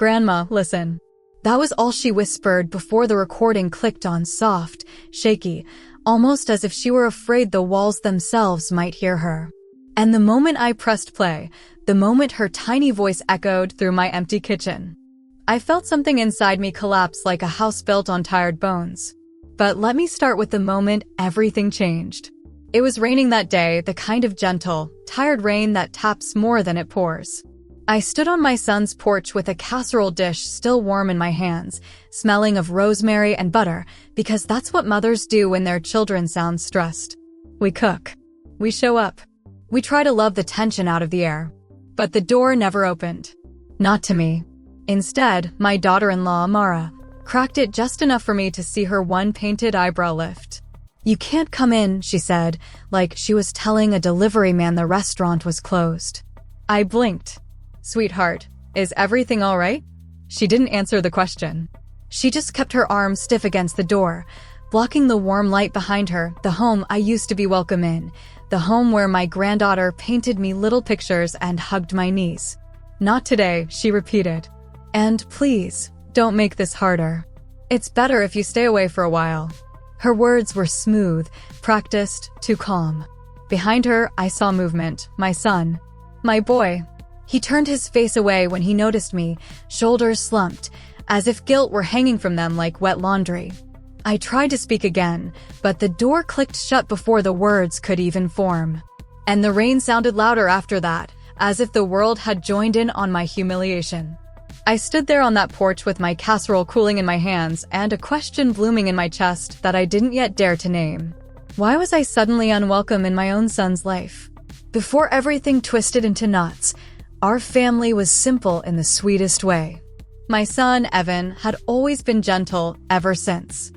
"Grandma, listen." That was all she whispered before the recording clicked on, soft, shaky, almost as if she were afraid the walls themselves might hear her. And the moment I pressed play, the moment her tiny voice echoed through my empty kitchen, I felt something inside me collapse like a house built on tired bones. But let me start with the moment everything changed. It was raining that day, the kind of gentle, tired rain that taps more than it pours. I stood on my son's porch with a casserole dish still warm in my hands, smelling of rosemary and butter, because that's what mothers do when their children sound stressed. We cook. We show up. We try to love the tension out of the air. But the door never opened. Not to me. Instead, my daughter-in-law, Mara, cracked it just enough for me to see her one painted eyebrow lift. "You can't come in," she said, like she was telling a delivery man the restaurant was closed. I blinked. "Sweetheart, is everything all right?" She didn't answer the question. She just kept her arm stiff against the door, blocking the warm light behind her, the home I used to be welcome in, the home where my granddaughter painted me little pictures and hugged my knees. "Not today," she repeated. "And please, don't make this harder. It's better if you stay away for a while." Her words were smooth, practiced, too calm. Behind her, I saw movement. My son. My boy. He turned his face away when he noticed me, shoulders slumped, as if guilt were hanging from them like wet laundry. I tried to speak again, but the door clicked shut before the words could even form. And the rain sounded louder after that, as if the world had joined in on my humiliation. I stood there on that porch with my casserole cooling in my hands and a question blooming in my chest that I didn't yet dare to name. Why was I suddenly unwelcome in my own son's life? Before everything twisted into knots, our family was simple in the sweetest way. My son, Evan, had always been gentle ever since.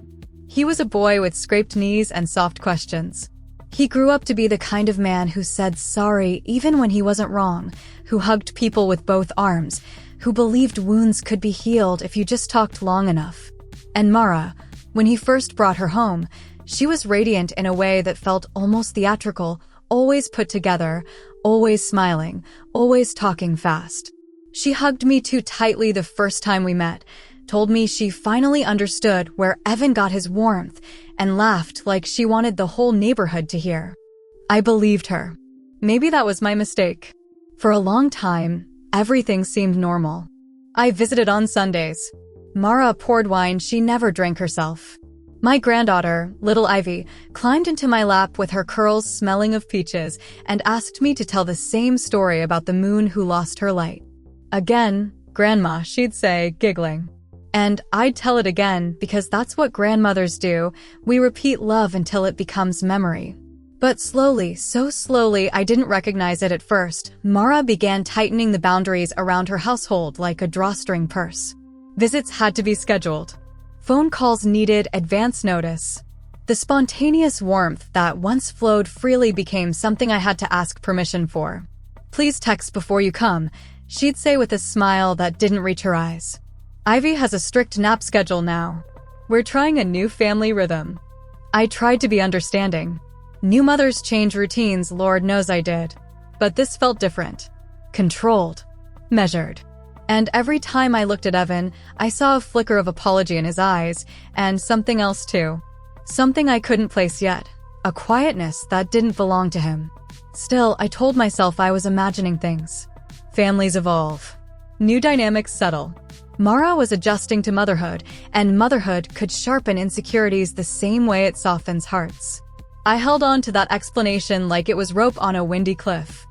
He was a boy with scraped knees and soft questions. He grew up to be the kind of man who said sorry even when he wasn't wrong, who hugged people with both arms, who believed wounds could be healed if you just talked long enough. And Mara, when he first brought her home, she was radiant in a way that felt almost theatrical, always put together, always smiling, always talking fast. She hugged me too tightly the first time we met, told me she finally understood where Evan got his warmth, and laughed like she wanted the whole neighborhood to hear. I believed her. Maybe that was my mistake. For a long time, everything seemed normal. I visited on Sundays. Mara poured wine she never drank herself. My granddaughter, little Ivy, climbed into my lap with her curls smelling of peaches and asked me to tell the same story about the moon who lost her light. "Again, Grandma," she'd say, giggling. And I'd tell it again because that's what grandmothers do. We repeat love until it becomes memory. But slowly, so slowly I didn't recognize it at first, Mara began tightening the boundaries around her household like a drawstring purse. Visits had to be scheduled. Phone calls needed advance notice. The spontaneous warmth that once flowed freely became something I had to ask permission for. "Please text before you come," she'd say with a smile that didn't reach her eyes. "Ivy has a strict nap schedule now. We're trying a new family rhythm." I tried to be understanding. New mothers change routines, Lord knows I did. But this felt different. Controlled. Measured. And every time I looked at Evan, I saw a flicker of apology in his eyes, and something else too. Something I couldn't place yet. A quietness that didn't belong to him. Still, I told myself I was imagining things. Families evolve. New dynamics settle. Mara was adjusting to motherhood, and motherhood could sharpen insecurities the same way it softens hearts. I held on to that explanation like it was rope on a windy cliff.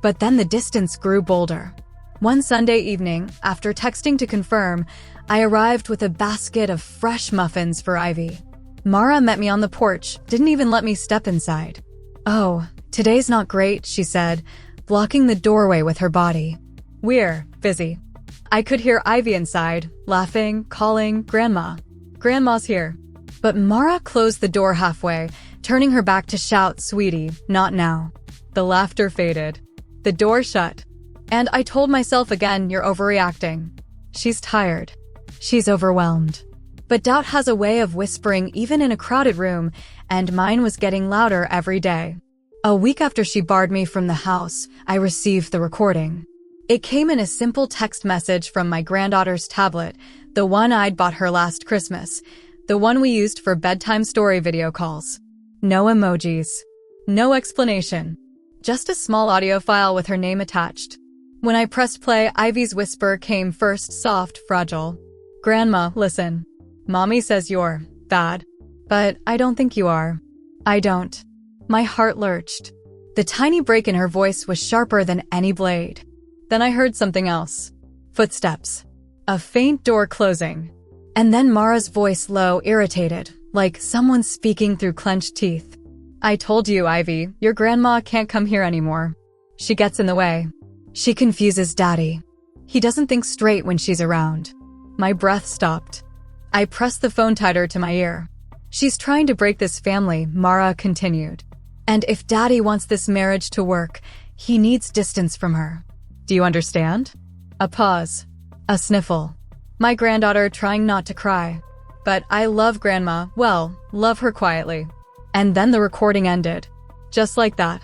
But then the distance grew bolder. One Sunday evening, after texting to confirm, I arrived with a basket of fresh muffins for Ivy. Mara met me on the porch, didn't even let me step inside. "Oh, today's not great," she said, blocking the doorway with her body. "We're busy." I could hear Ivy inside, laughing, calling, "Grandma. Grandma's here." But Mara closed the door halfway, turning her back to shout, "Sweetie, not now." The laughter faded. The door shut. And I told myself again, "You're overreacting. She's tired. She's overwhelmed." But doubt has a way of whispering even in a crowded room, and mine was getting louder every day. A week after she barred me from the house, I received the recording. It came in a simple text message from my granddaughter's tablet, the one I'd bought her last Christmas, the one we used for bedtime story video calls. No emojis. No explanation. Just a small audio file with her name attached. When I pressed play, Ivy's whisper came first, soft, fragile. "Grandma, listen. Mommy says you're bad. But I don't think you are. I don't." My heart lurched. The tiny break in her voice was sharper than any blade. Then I heard something else. Footsteps. A faint door closing. And then Mara's voice, low, irritated, like someone speaking through clenched teeth. "I told you, Ivy, your grandma can't come here anymore. She gets in the way. She confuses Daddy. He doesn't think straight when she's around." My breath stopped. I pressed the phone tighter to my ear. "She's trying to break this family," Mara continued. "And if Daddy wants this marriage to work, he needs distance from her. Do you understand?" A pause. A sniffle. My granddaughter trying not to cry. But I love Grandma, well, love her quietly. And then the recording ended. Just like that.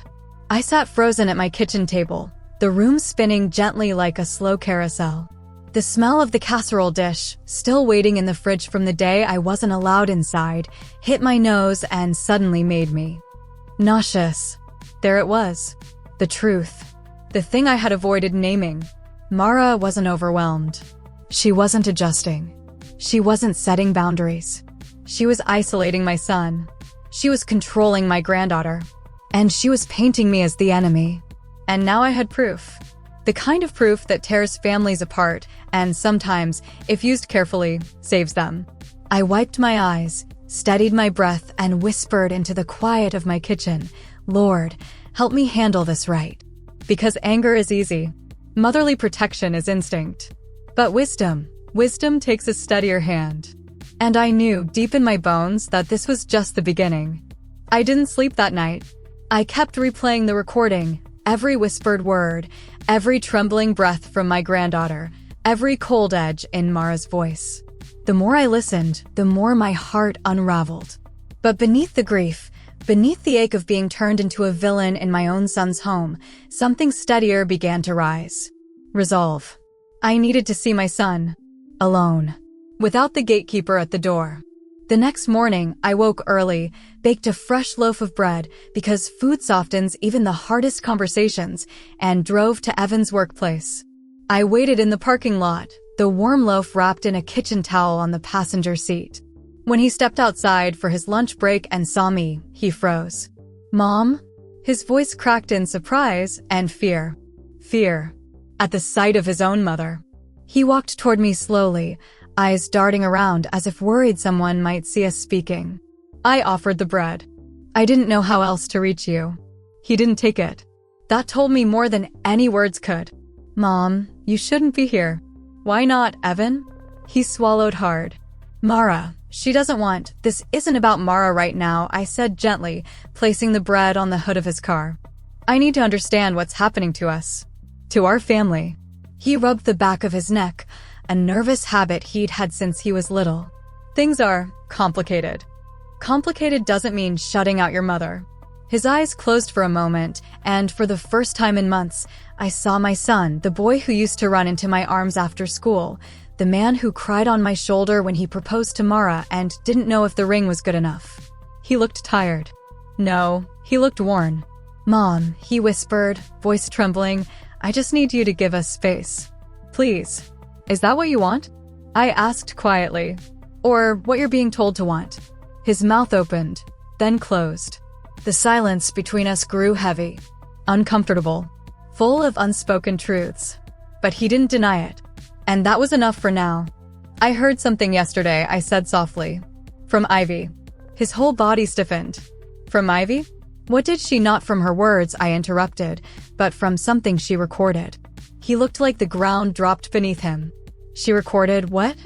I sat frozen at my kitchen table, the room spinning gently like a slow carousel. The smell of the casserole dish, still waiting in the fridge from the day I wasn't allowed inside, hit my nose and suddenly made me nauseous. There it was. The truth. The thing I had avoided naming. Mara wasn't overwhelmed. She wasn't adjusting. She wasn't setting boundaries. She was isolating my son. She was controlling my granddaughter. And she was painting me as the enemy. And now I had proof. The kind of proof that tears families apart and sometimes, if used carefully, saves them. I wiped my eyes, steadied my breath, and whispered into the quiet of my kitchen, "Lord, help me handle this right." Because anger is easy. Motherly protection is instinct. But wisdom takes a steadier hand. And I knew deep in my bones that this was just the beginning. I didn't sleep that night. I kept replaying the recording, every whispered word, every trembling breath from my granddaughter, every cold edge in Mara's voice. The more I listened, the more my heart unraveled. But beneath the grief, beneath the ache of being turned into a villain in my own son's home, something steadier began to rise. Resolve. I needed to see my son. Alone. Without the gatekeeper at the door. The next morning, I woke early, baked a fresh loaf of bread because food softens even the hardest conversations, and drove to Evan's workplace. I waited in the parking lot, the warm loaf wrapped in a kitchen towel on the passenger seat. When he stepped outside for his lunch break and saw me, he froze. "Mom?" His voice cracked in surprise and fear. Fear. At the sight of his own mother. He walked toward me slowly, eyes darting around as if worried someone might see us speaking. I offered the bread. "I didn't know how else to reach you." He didn't take it. That told me more than any words could. "Mom, you shouldn't be here." "Why not, Evan?" He swallowed hard. "Mara, she doesn't want. This isn't about Mara right now," I said gently, placing the bread on the hood of his car. "I need to understand what's happening to us. To our family." He rubbed the back of his neck, a nervous habit he'd had since he was little. "Things are complicated." Complicated doesn't mean shutting out your mother. His eyes closed for a moment, and for the first time in months, I saw my son, the boy who used to run into my arms after school, the man who cried on my shoulder when he proposed to Mara and didn't know if the ring was good enough. He looked tired. No, he looked worn. "Mom," he whispered, voice trembling, "I just need you to give us space. Please. Is that what you want?" I asked quietly. "Or what you're being told to want." His mouth opened, then closed. The silence between us grew heavy, uncomfortable, full of unspoken truths. But he didn't deny it. And that was enough for now. "I heard something yesterday," I said softly. "From Ivy." His whole body stiffened. "From Ivy?" What did she not from her words, I interrupted, but from something she recorded. He looked like the ground dropped beneath him. "She recorded what?"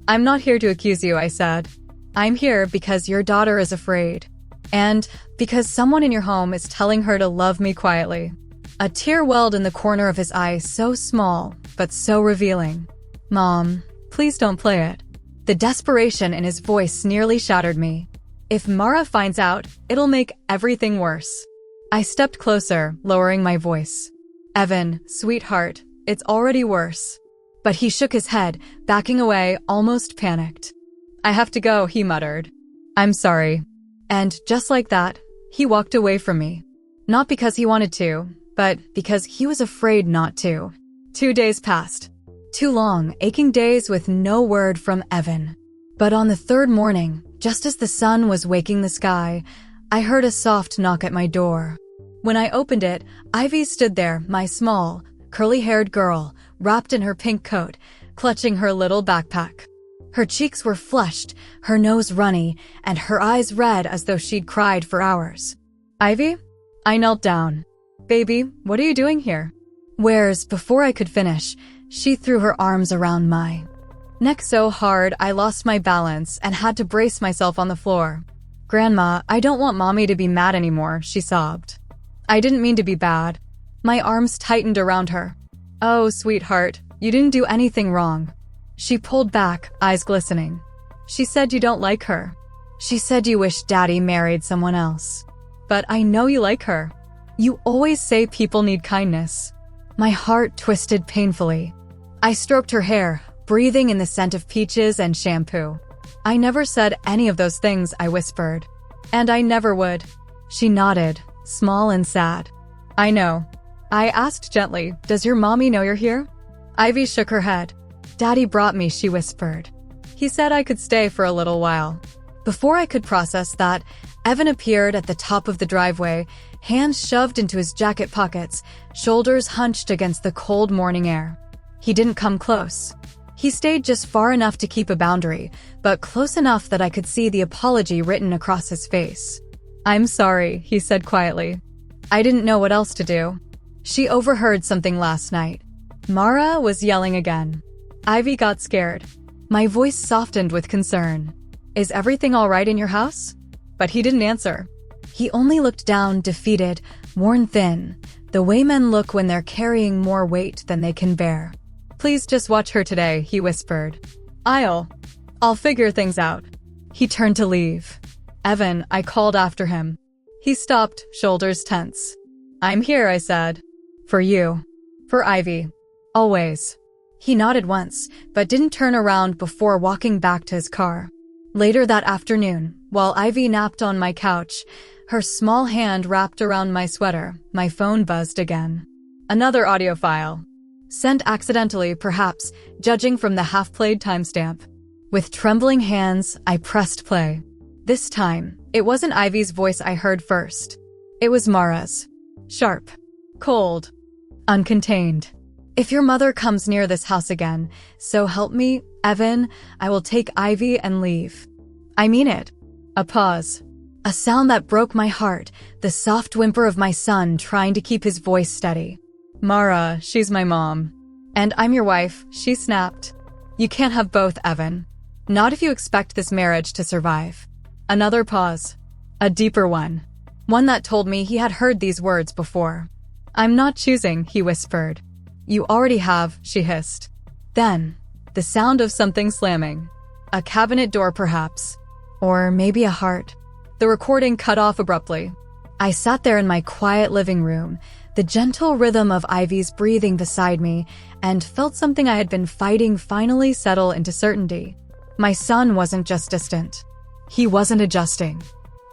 "I'm not here to accuse you," I said. "I'm here because your daughter is afraid. And because someone in your home is telling her to love me quietly." A tear welled in the corner of his eye, so small, but so revealing. "Mom, please don't play it." The desperation in his voice nearly shattered me. "If Mara finds out, it'll make everything worse." I stepped closer, lowering my voice. "Evan, sweetheart, it's already worse. But he shook his head, backing away, almost panicked. I have to go, he muttered. I'm sorry. And just like that, he walked away from me. Not because he wanted to, but because he was afraid not to. 2 days passed. 2 long, aching days with no word from Evan. But on the 3rd morning, just as the sun was waking the sky, I heard a soft knock at my door. When I opened it, Ivy stood there, my small, curly-haired girl, wrapped in her pink coat, clutching her little backpack. Her cheeks were flushed, her nose runny, and her eyes red as though she'd cried for hours. Ivy? I knelt down. Baby, what are you doing here? Whereas, before I could finish, she threw her arms around my neck so hard I lost my balance and had to brace myself on the floor. Grandma, I don't want Mommy to be mad anymore, she sobbed. I didn't mean to be bad. My arms tightened around her. Oh, sweetheart, you didn't do anything wrong. She pulled back, eyes glistening. She said you don't like her. She said you wish Daddy married someone else. But I know you like her. You always say people need kindness. My heart twisted painfully. I stroked her hair, breathing in the scent of peaches and shampoo. I never said any of those things, I whispered. And I never would. She nodded, small and sad. I know. I asked gently, does your mommy know you're here? Ivy shook her head. Daddy brought me, she whispered. He said I could stay for a little while. Before I could process that, Evan appeared at the top of the driveway, hands shoved into his jacket pockets, shoulders hunched against the cold morning air. He didn't come close. He stayed just far enough to keep a boundary, but close enough that I could see the apology written across his face. I'm sorry, he said quietly. I didn't know what else to do. She overheard something last night. Mara was yelling again. Ivy got scared. My voice softened with concern. Is everything all right in your house? But he didn't answer. He only looked down, defeated, worn thin, the way men look when they're carrying more weight than they can bear. Please just watch her today, he whispered. I'll figure things out. He turned to leave. Evan, I called after him. He stopped, shoulders tense. I'm here, I said. For you. For Ivy. Always. He nodded once, but didn't turn around before walking back to his car. Later that afternoon, while Ivy napped on my couch, her small hand wrapped around my sweater, my phone buzzed again. Another audio file. Sent accidentally, perhaps, judging from the half-played timestamp. With trembling hands, I pressed play. This time, it wasn't Ivy's voice I heard first. It was Mara's. Sharp. Cold. Uncontained. If your mother comes near this house again, so help me, Evan, I will take Ivy and leave. I mean it. A pause. A sound that broke my heart, the soft whimper of my son trying to keep his voice steady. Mara, she's my mom. And I'm your wife, she snapped. You can't have both, Evan. Not if you expect this marriage to survive. Another pause. A deeper one. One that told me he had heard these words before. I'm not choosing, he whispered. You already have, she hissed. Then, the sound of something slamming. A cabinet door, perhaps. Or maybe a heart. The recording cut off abruptly. I sat there in my quiet living room, the gentle rhythm of Ivy's breathing beside me, and felt something I had been fighting finally settle into certainty. My son wasn't just distant. He wasn't adjusting.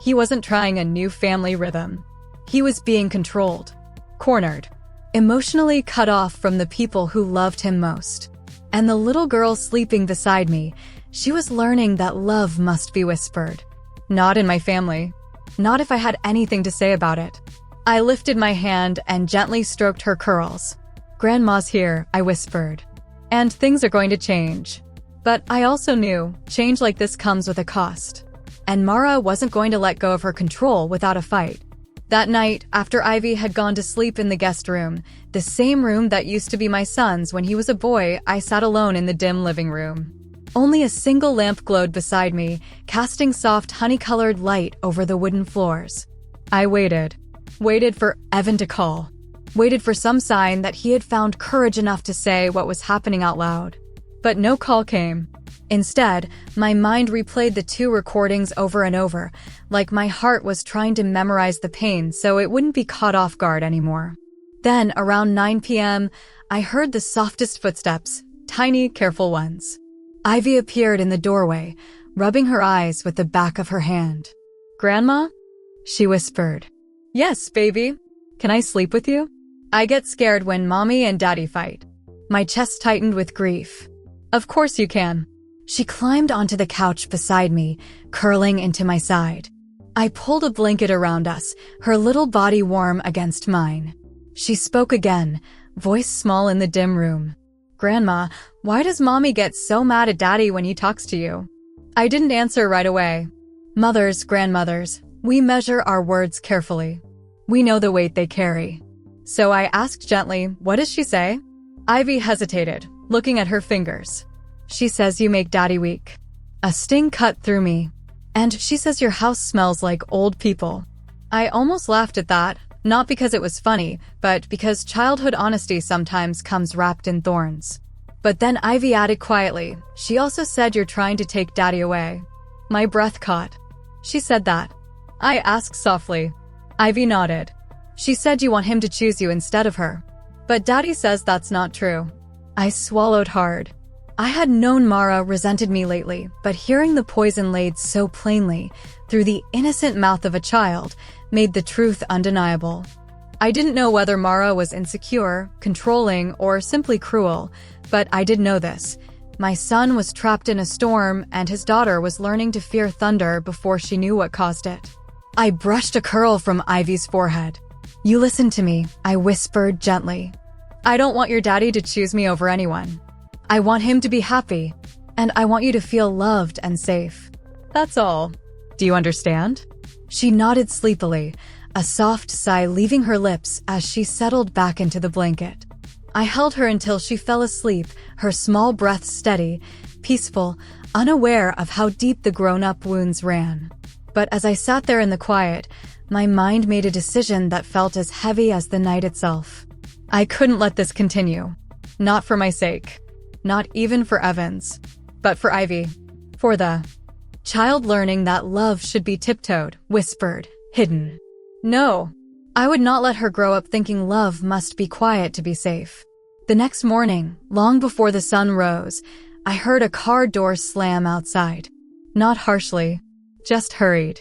He wasn't trying a new family rhythm. He was being controlled. Cornered. Emotionally cut off from the people who loved him most. And the little girl sleeping beside me, she was learning that love must be whispered. Not in my family. Not if I had anything to say about it. I lifted my hand and gently stroked her curls. Grandma's here, I whispered. And things are going to change. But I also knew, change like this comes with a cost. And Mara wasn't going to let go of her control without a fight. That night, after Ivy had gone to sleep in the guest room, the same room that used to be my son's when he was a boy, I sat alone in the dim living room. Only a single lamp glowed beside me, casting soft honey-colored light over the wooden floors. I waited. Waited for Evan to call. Waited for some sign that he had found courage enough to say what was happening out loud. But no call came. Instead, my mind replayed the 2 recordings over and over, like my heart was trying to memorize the pain so it wouldn't be caught off guard anymore. Then, around 9 p.m., I heard the softest footsteps, tiny, careful ones. Ivy appeared in the doorway, rubbing her eyes with the back of her hand. "Grandma?" she whispered. "Yes, baby. Can I sleep with you? I get scared when Mommy and Daddy fight." My chest tightened with grief. "Of course you can." She climbed onto the couch beside me, curling into my side. I pulled a blanket around us, her little body warm against mine. She spoke again, voice small in the dim room. "Grandma, why does Mommy get so mad at Daddy when he talks to you?" I didn't answer right away. Mothers, grandmothers, we measure our words carefully. We know the weight they carry. So I asked gently, "What does she say?" Ivy hesitated, looking at her fingers. "She says you make Daddy weak." A sting cut through me. "And she says your house smells like old people." I almost laughed at that, not because it was funny, but because childhood honesty sometimes comes wrapped in thorns. But then Ivy added quietly, "She also said you're trying to take Daddy away." My breath caught. "She said that?" I asked softly. Ivy nodded. "She said you want him to choose you instead of her. But Daddy says that's not true." I swallowed hard. I had known Mara resented me lately, but hearing the poison laid so plainly, through the innocent mouth of a child, made the truth undeniable. I didn't know whether Mara was insecure, controlling, or simply cruel, but I did know this. My son was trapped in a storm, and his daughter was learning to fear thunder before she knew what caused it. I brushed a curl from Ivy's forehead. "You listen to me," I whispered gently. "I don't want your daddy to choose me over anyone. I want him to be happy, and I want you to feel loved and safe. That's all. Do you understand?" She nodded sleepily, a soft sigh leaving her lips as she settled back into the blanket. I held her until she fell asleep, her small breaths steady, peaceful, unaware of how deep the grown-up wounds ran. But as I sat there in the quiet, my mind made a decision that felt as heavy as the night itself. I couldn't let this continue. Not for my sake. Not even for Evan's. But for Ivy. For the child learning that love should be tiptoed, whispered, hidden. No. I would not let her grow up thinking love must be quiet to be safe. The next morning, long before the sun rose, I heard a car door slam outside. Not harshly, just hurried.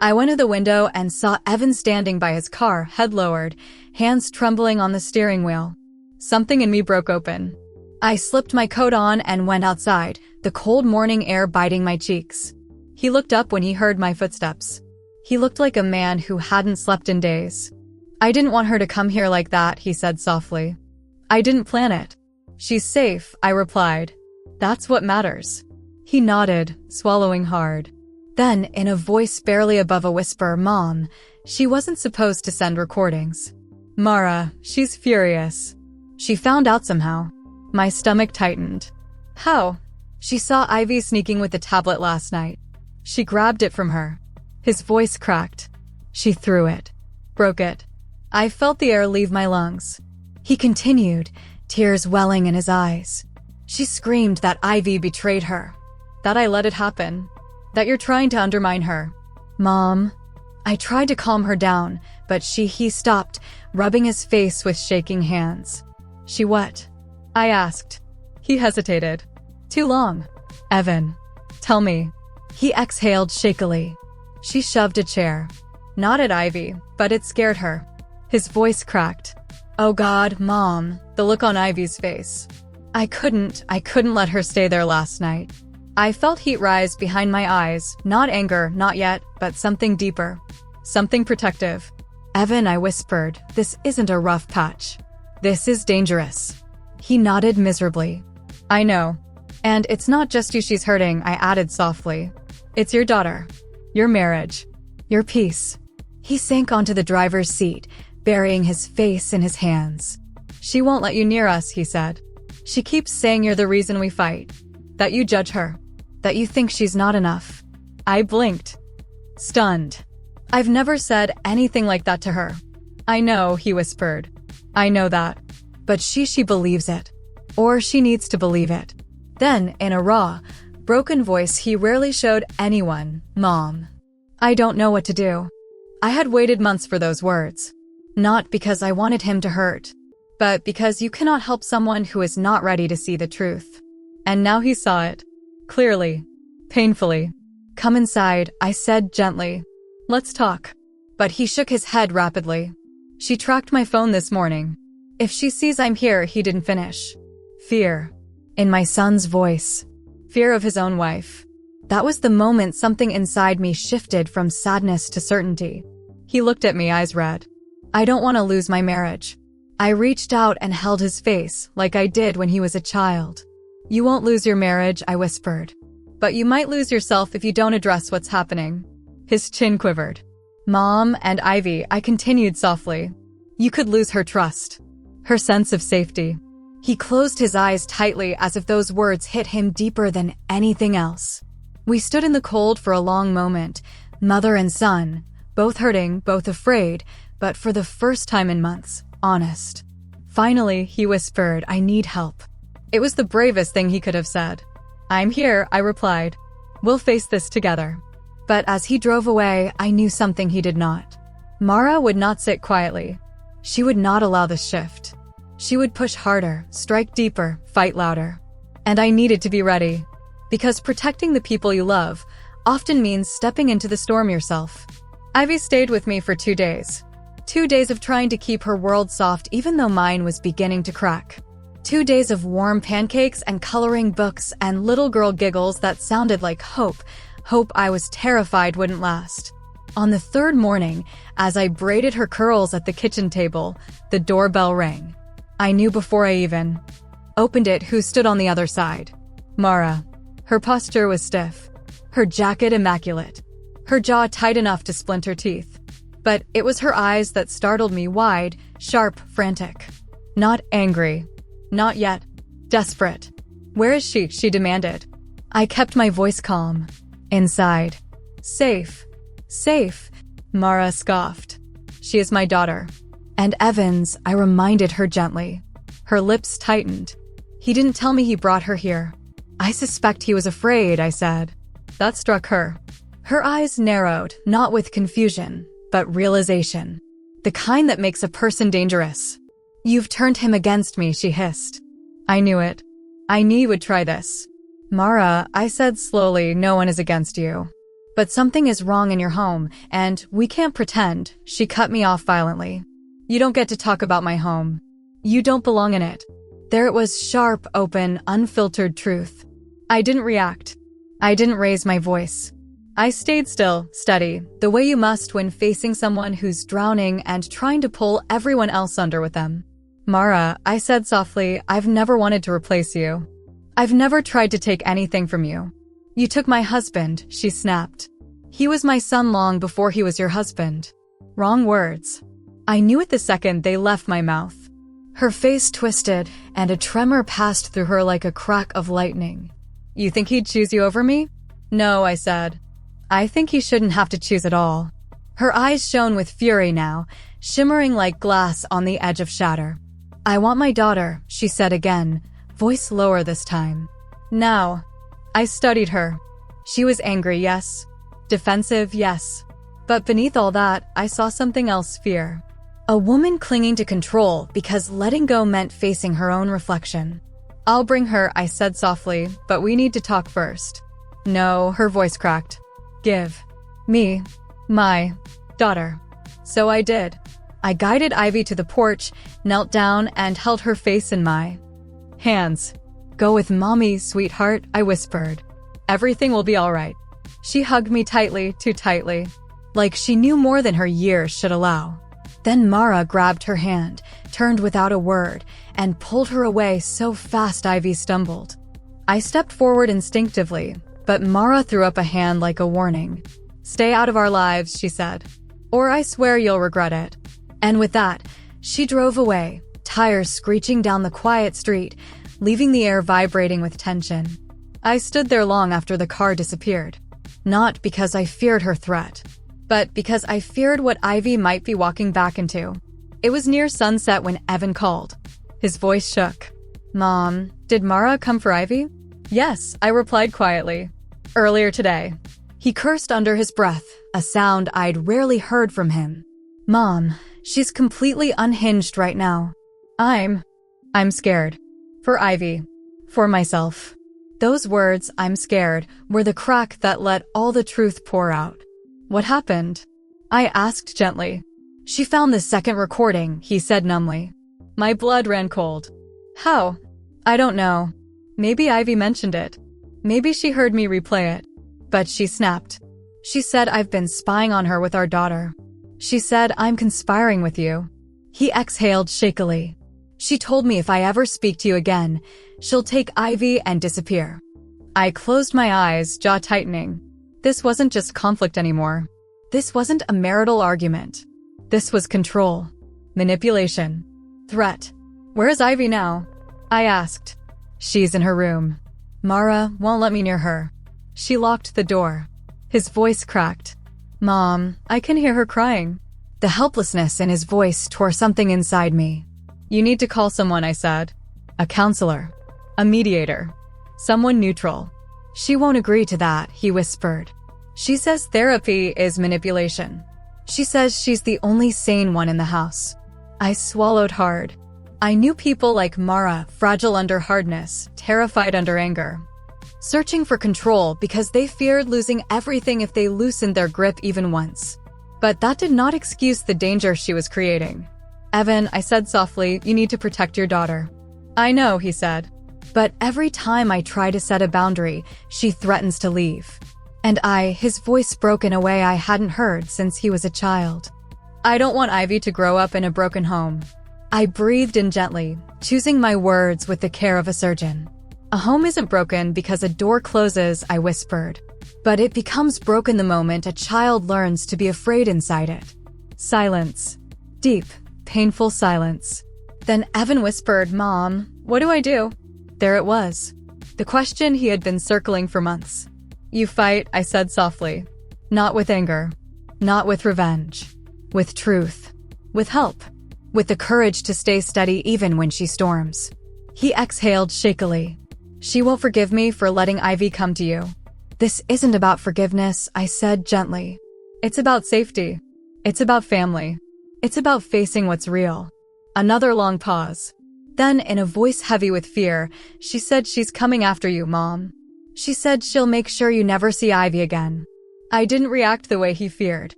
I went to the window and saw Evan standing by his car, head lowered, hands trembling on the steering wheel. Something in me broke open. I slipped my coat on and went outside, the cold morning air biting my cheeks. He looked up when he heard my footsteps. He looked like a man who hadn't slept in days. "I didn't want her to come here like that," he said softly. "I didn't plan it." "She's safe," I replied. "That's what matters." He nodded, swallowing hard. Then, in a voice barely above a whisper, "Mom, she wasn't supposed to send recordings." "Mara, she's furious. She found out somehow." My stomach tightened. "How?" "She saw Ivy sneaking with the tablet last night. She grabbed it from her." His voice cracked. "She threw it. Broke it." I felt the air leave my lungs. He continued, tears welling in his eyes. "She screamed that Ivy betrayed her. That I let it happen. That you're trying to undermine her." "Mom." I tried to calm her down, but he stopped, rubbing his face with shaking hands. "She what?" I asked. He hesitated. "Too long." "Evan, tell me." He exhaled shakily. She shoved a chair. Not at Ivy, but it scared her. His voice cracked. "Oh God, Mom," the look on Ivy's face. I couldn't let her stay there last night. I felt heat rise behind my eyes, not anger, not yet, but something deeper. Something protective. "Evan," I whispered, "this isn't a rough patch. This is dangerous." He nodded miserably. "I know. And it's not just you she's hurting," I added softly. "It's your daughter. Your marriage. Your peace." He sank onto the driver's seat, burying his face in his hands. "She won't let you near us," he said. "She keeps saying you're the reason we fight. That you judge her. That you think she's not enough." I blinked. Stunned. "I've never said anything like that to her." "I know," he whispered. "I know that. But she believes it. Or she needs to believe it." Then, in a raw, broken voice he rarely showed anyone, "Mom, I don't know what to do." I had waited months for those words. Not because I wanted him to hurt. but because you cannot help someone who is not ready to see the truth. And now he saw it. Clearly. Painfully. Come inside, I said gently. Let's talk. But he shook his head rapidly. She tracked my phone this morning. If she sees I'm here, he didn't finish. Fear. In my son's voice. Fear of his own wife. That was the moment something inside me shifted from sadness to certainty. He looked at me, eyes red. I don't want to lose my marriage. I reached out and held his face, like I did when he was a child. You won't lose your marriage, I whispered. But you might lose yourself if you don't address what's happening. His chin quivered. Mom and Ivy, I continued softly. You could lose her trust. Her sense of safety. He closed his eyes tightly as if those words hit him deeper than anything else. We stood in the cold for a long moment, mother and son, both hurting, both afraid, but for the first time in months, honest. Finally, he whispered, I need help. It was the bravest thing he could have said. I'm here, I replied. We'll face this together. But as he drove away, I knew something he did not. Mara would not sit quietly. She would not allow this shift. She would push harder, strike deeper, fight louder. And I needed to be ready. Because protecting the people you love often means stepping into the storm yourself. Ivy stayed with me for 2 days. 2 days of trying to keep her world soft even though mine was beginning to crack. 2 days of warm pancakes and coloring books and little girl giggles that sounded like hope I was terrified wouldn't last. On the third morning, as I braided her curls at the kitchen table, the doorbell rang. I knew before I even opened it who stood on the other side. Mara. Her posture was stiff, her jacket immaculate, her jaw tight enough to splinter teeth. But it was her eyes that startled me, wide, sharp, frantic. Not angry. Not yet. Desperate. Where is she? She demanded. I kept my voice calm. Inside. Safe. Safe. Mara scoffed. She is my daughter. And Evans, I reminded her gently. Her lips tightened. He didn't tell me he brought her here. I suspect he was afraid, I said. That struck her. Her eyes narrowed, not with confusion, but realization. The kind that makes a person dangerous. You've turned him against me, she hissed. I knew it. I knew you would try this. Mara, I said slowly, no one is against you. But something is wrong in your home, and we can't pretend. She cut me off violently. You don't get to talk about my home. You don't belong in it. There it was, sharp, open, unfiltered truth. I didn't react. I didn't raise my voice. I stayed still, steady, the way you must when facing someone who's drowning and trying to pull everyone else under with them. Mara, I said softly, I've never wanted to replace you. I've never tried to take anything from you. You took my husband, she snapped. He was my son long before he was your husband. Wrong words. I knew it the second they left my mouth. Her face twisted, and a tremor passed through her like a crack of lightning. You think he'd choose you over me? No, I said. I think he shouldn't have to choose at all. Her eyes shone with fury now, shimmering like glass on the edge of shatter. I want my daughter, she said again, voice lower this time. Now. I studied her. She was angry, yes. Defensive, yes. But beneath all that, I saw something else, fear. A woman clinging to control because letting go meant facing her own reflection. I'll bring her, I said softly, but we need to talk first. No, her voice cracked. Give me my daughter. So I did. I guided Ivy to the porch, knelt down, and held her face in my hands. Go with mommy, sweetheart, I whispered. Everything will be all right. She hugged me tightly, too tightly, like she knew more than her years should allow. Then Mara grabbed her hand, turned without a word, and pulled her away so fast Ivy stumbled. I stepped forward instinctively, but Mara threw up a hand like a warning. Stay out of our lives, she said, or I swear you'll regret it. And with that, she drove away, tires screeching down the quiet street, leaving the air vibrating with tension. I stood there long after the car disappeared. Not because I feared her threat, but because I feared what Ivy might be walking back into. It was near sunset when Evan called. His voice shook. Mom, did Mara come for Ivy? Yes, I replied quietly. Earlier today. He cursed under his breath, a sound I'd rarely heard from him. Mom, she's completely unhinged right now. I'm scared. For Ivy. For myself. Those words, I'm scared, were the crack that let all the truth pour out. What happened? I asked gently. She found the second recording, he said numbly. My blood ran cold. How? I don't know. Maybe Ivy mentioned it. Maybe she heard me replay it. But she snapped. She said I've been spying on her with our daughter. She said I'm conspiring with you. He exhaled shakily. She told me if I ever speak to you again, she'll take Ivy and disappear. I closed my eyes, jaw tightening. This wasn't just conflict anymore. This wasn't a marital argument. This was control, manipulation, threat. Where is Ivy now? I asked. She's in her room. Mara won't let me near her. She locked the door. His voice cracked. Mom, I can hear her crying. The helplessness in his voice tore something inside me. You need to call someone, I said. A counselor. A mediator. Someone neutral. She won't agree to that, he whispered. She says therapy is manipulation. She says she's the only sane one in the house. I swallowed hard. I knew people like Mara, fragile under hardness, terrified under anger. Searching for control because they feared losing everything if they loosened their grip even once. But that did not excuse the danger she was creating. Evan, I said softly, you need to protect your daughter. I know, he said. But every time I try to set a boundary, she threatens to leave. And his voice broke in a way I hadn't heard since he was a child. I don't want Ivy to grow up in a broken home. I breathed in gently, choosing my words with the care of a surgeon. A home isn't broken because a door closes, I whispered. But it becomes broken the moment a child learns to be afraid inside it. Silence. Deep, painful silence. Then Evan whispered, Mom, what do I do? There it was. The question he had been circling for months. You fight, I said softly. Not with anger. Not with revenge. With truth. With help. With the courage to stay steady even when she storms. He exhaled shakily. She won't forgive me for letting Ivy come to you. This isn't about forgiveness, I said gently. It's about safety. It's about family. It's about facing what's real. Another long pause. Then, in a voice heavy with fear, she said she's coming after you, Mom. She said she'll make sure you never see Ivy again. I didn't react the way he feared.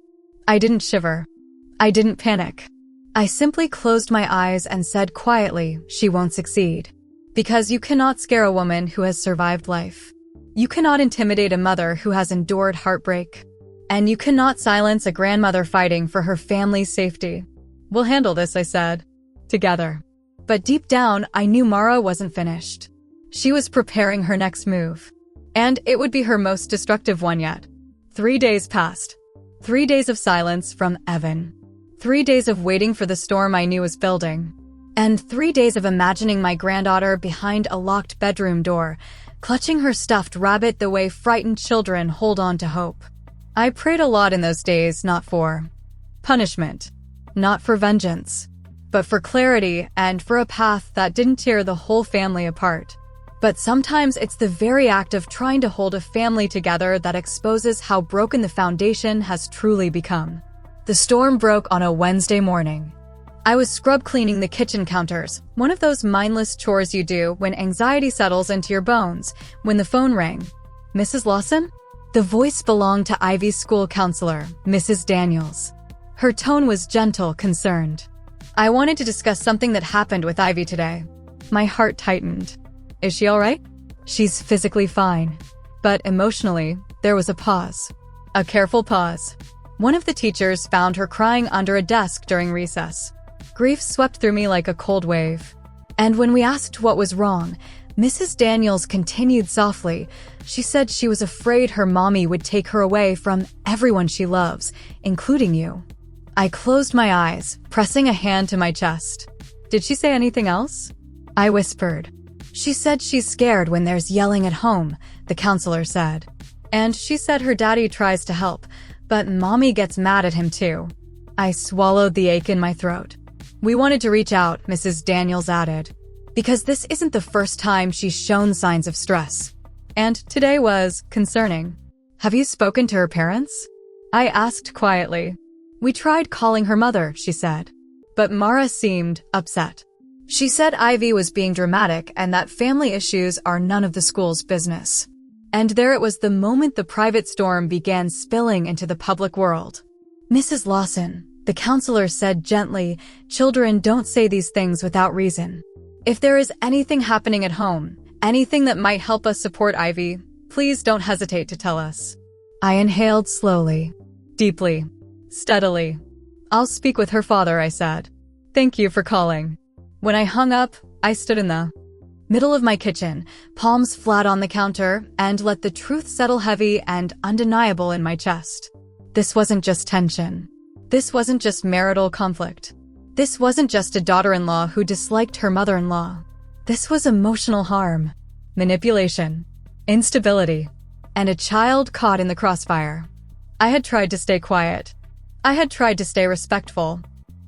I didn't shiver. I didn't panic. I simply closed my eyes and said quietly, she won't succeed. Because you cannot scare a woman who has survived life. You cannot intimidate a mother who has endured heartbreak. And you cannot silence a grandmother fighting for her family's safety. We'll handle this, I said. Together. But deep down, I knew Mara wasn't finished. She was preparing her next move. And it would be her most destructive one yet. 3 days passed. 3 days of silence from Evan. 3 days of waiting for the storm I knew was building. And 3 days of imagining my granddaughter behind a locked bedroom door, clutching her stuffed rabbit the way frightened children hold on to hope. I prayed a lot in those days, not for punishment, not for vengeance, but for clarity and for a path that didn't tear the whole family apart. But sometimes it's the very act of trying to hold a family together that exposes how broken the foundation has truly become. The storm broke on a Wednesday morning. I was scrub cleaning the kitchen counters, one of those mindless chores you do when anxiety settles into your bones, when the phone rang. Mrs. Lawson? The voice belonged to Ivy's school counselor, Mrs. Daniels. Her tone was gentle, concerned. I wanted to discuss something that happened with Ivy today. My heart tightened. Is she all right? She's physically fine. But emotionally, there was a pause. A careful pause. One of the teachers found her crying under a desk during recess. Grief swept through me like a cold wave. And when we asked what was wrong, Mrs. Daniels continued softly. She said she was afraid her mommy would take her away from everyone she loves, including you. I closed my eyes, pressing a hand to my chest. Did she say anything else? I whispered. She said she's scared when there's yelling at home, the counselor said. And she said her daddy tries to help, but mommy gets mad at him too. I swallowed the ache in my throat. We wanted to reach out, Mrs. Daniels added, because this isn't the first time she's shown signs of stress. And today was concerning. Have you spoken to her parents? I asked quietly. We tried calling her mother, she said. But Mara seemed upset. She said Ivy was being dramatic and that family issues are none of the school's business. And there it was the moment the private storm began spilling into the public world. "Mrs. Lawson," the counselor said gently, "children don't say these things without reason. If there is anything happening at home, anything that might help us support Ivy, please don't hesitate to tell us." I inhaled slowly, deeply, steadily. "I'll speak with her father," I said. "Thank you for calling." When I hung up, I stood in the middle of my kitchen, palms flat on the counter, and let the truth settle heavy and undeniable in my chest. This wasn't just tension. This wasn't just marital conflict. This wasn't just a daughter-in-law who disliked her mother-in-law. This was emotional harm, manipulation, instability, and a child caught in the crossfire. I had tried to stay quiet. I had tried to stay respectful.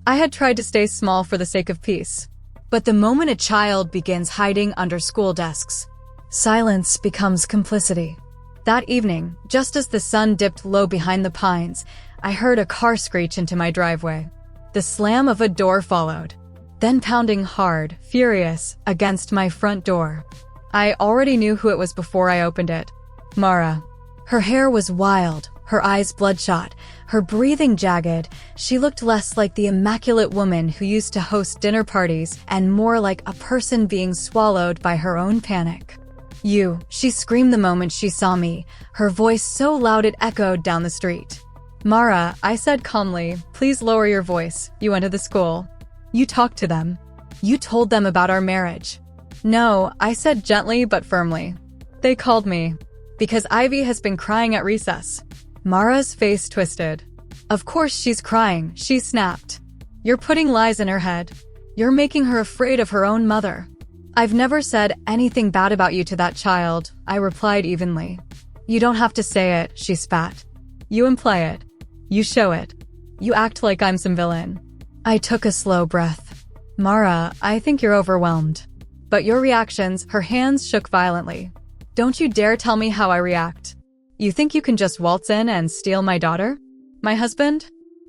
I had tried to stay small for the sake of peace. But the moment a child begins hiding under school desks, silence becomes complicity. That evening, just as the sun dipped low behind the pines, I heard a car screech into my driveway. The slam of a door followed, then pounding hard, furious, against my front door. I already knew who it was before I opened it. Mara. Her hair was wild, her eyes bloodshot, her breathing jagged. She looked less like the immaculate woman who used to host dinner parties and more like a person being swallowed by her own panic. "You," she screamed the moment she saw me, her voice so loud it echoed down the street. "Mara," I said calmly, "please lower your voice. You went to the school. You talked to them. You told them about our marriage." "No," I said gently but firmly. "They called me. Because Ivy has been crying at recess." Mara's face twisted. "Of course she's crying," she snapped. "You're putting lies in her head. You're making her afraid of her own mother." "I've never said anything bad about you to that child," I replied evenly. "You don't have to say it," she spat. "You imply it. You show it. You act like I'm some villain." I took a slow breath. "Mara, I think you're overwhelmed. But your reactions," her hands shook violently. "Don't you dare tell me how I react. You think you can just waltz in and steal my daughter? My husband?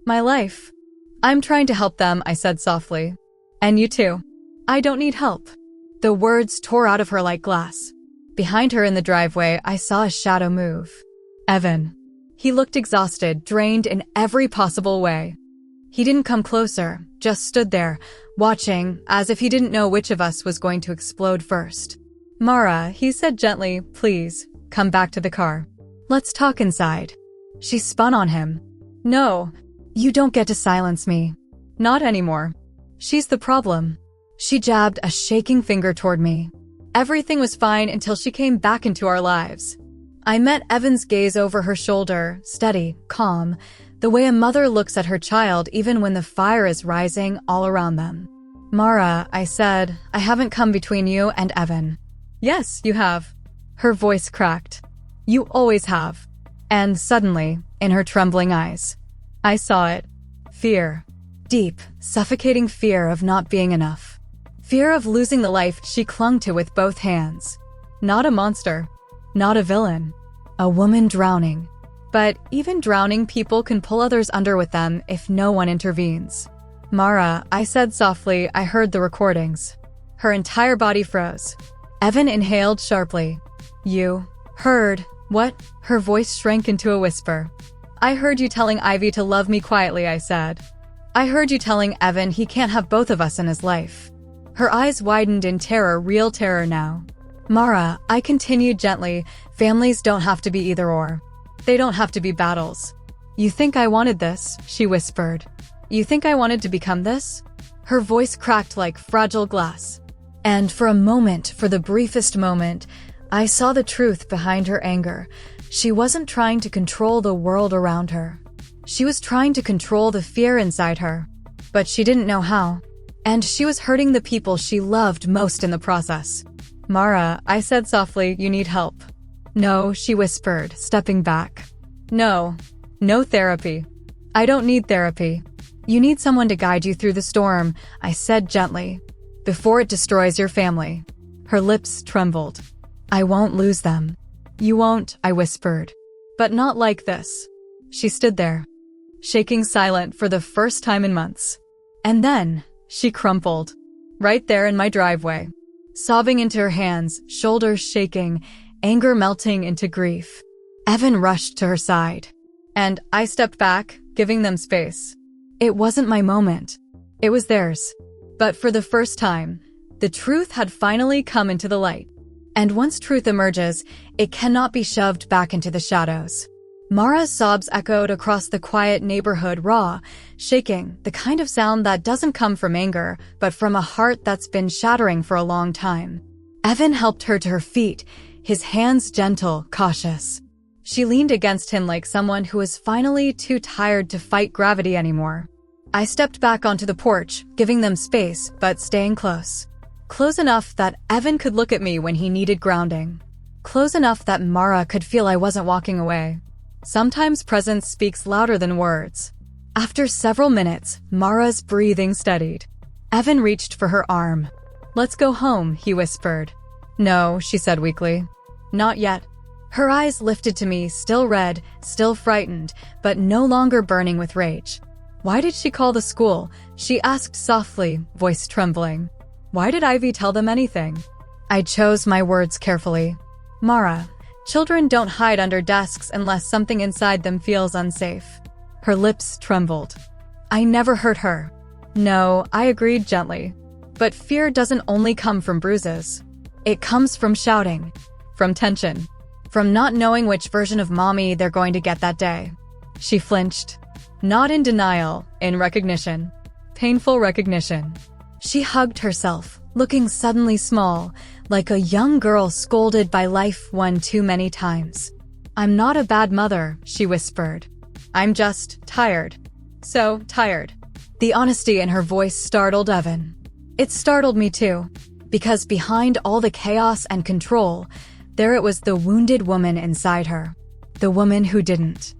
My life?" "I'm trying to help them," I said softly. "And you too. I don't need help." The words tore out of her like glass. Behind her in the driveway, I saw a shadow move. Evan. He looked exhausted, drained in every possible way. He didn't come closer, just stood there, watching, as if he didn't know which of us was going to explode first. "Mara," he said gently, "please, come back to the car. Let's talk inside." She spun on him. "No, you don't get to silence me. Not anymore. She's the problem." She jabbed a shaking finger toward me. Everything was fine until she came back into our lives. I met Evan's gaze over her shoulder, steady, calm, the way a mother looks at her child even when the fire is rising all around them. "Mara," I said, "I haven't come between you and Evan." "Yes, you have." Her voice cracked. "You always have." And suddenly, in her trembling eyes, I saw it. Fear. Deep, suffocating fear of not being enough. Fear of losing the life she clung to with both hands. Not a monster. Not a villain. A woman drowning. But even drowning people can pull others under with them if no one intervenes. "Mara," I said softly, I heard the recordings. Her entire body froze. Evan inhaled sharply. "You heard what?" Her voice shrank into a whisper. "I heard you telling Ivy to love me quietly," I said. "I heard you telling Evan he can't have both of us in his life." Her eyes widened in terror, real terror now. "Mara," I continued gently, "families don't have to be either or. They don't have to be battles." "You think I wanted this?" she whispered. "You think I wanted to become this?" Her voice cracked like fragile glass. And for a moment, for the briefest moment, I saw the truth behind her anger. She wasn't trying to control the world around her. She was trying to control the fear inside her. But she didn't know how. And she was hurting the people she loved most in the process. "Mara," I said softly, "you need help." "No," she whispered, stepping back. "No. No therapy. I don't need therapy. You need someone to guide you through the storm," I said gently, "before it destroys your family." Her lips trembled. "I won't lose them." "You won't," I whispered. "But not like this." She stood there, shaking silent for the first time in months. And then, she crumpled. Right there in my driveway. Sobbing into her hands, shoulders shaking, anger melting into grief. Evan rushed to her side. And I stepped back, giving them space. It wasn't my moment. It was theirs. But for the first time, the truth had finally come into the light. And once truth emerges, it cannot be shoved back into the shadows. Mara's sobs echoed across the quiet neighborhood, raw, shaking, the kind of sound that doesn't come from anger, but from a heart that's been shattering for a long time. Evan helped her to her feet, his hands gentle, cautious. She leaned against him like someone who was finally too tired to fight gravity anymore. I stepped back onto the porch, giving them space, but staying close. Close enough that Evan could look at me when he needed grounding. Close enough that Mara could feel I wasn't walking away. Sometimes presence speaks louder than words. After several minutes, Mara's breathing steadied. Evan reached for her arm. "Let's go home," he whispered. "No," she said weakly. "Not yet." Her eyes lifted to me, still red, still frightened, but no longer burning with rage. "Why did she call the school?" she asked softly, voice trembling. "Why did Ivy tell them anything?" I chose my words carefully. "Mara, children don't hide under desks unless something inside them feels unsafe." Her lips trembled. "I never hurt her." "No," I agreed gently. "But fear doesn't only come from bruises. It comes from shouting, from tension, from not knowing which version of mommy they're going to get that day." She flinched. Not in denial, in recognition. Painful recognition. She hugged herself, looking suddenly small, like a young girl scolded by life one too many times. "I'm not a bad mother," she whispered. "I'm just tired. So tired." The honesty in her voice startled Evan. It startled me too, because behind all the chaos and control, there it was the wounded woman inside her. The woman who didn't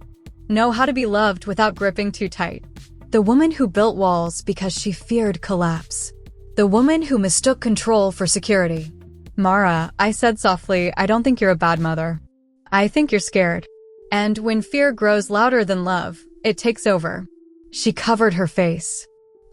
know how to be loved without gripping too tight. The woman who built walls because she feared collapse. The woman who mistook control for security. "Mara," I said softly, "I don't think you're a bad mother. I think you're scared. And when fear grows louder than love, it takes over." She covered her face.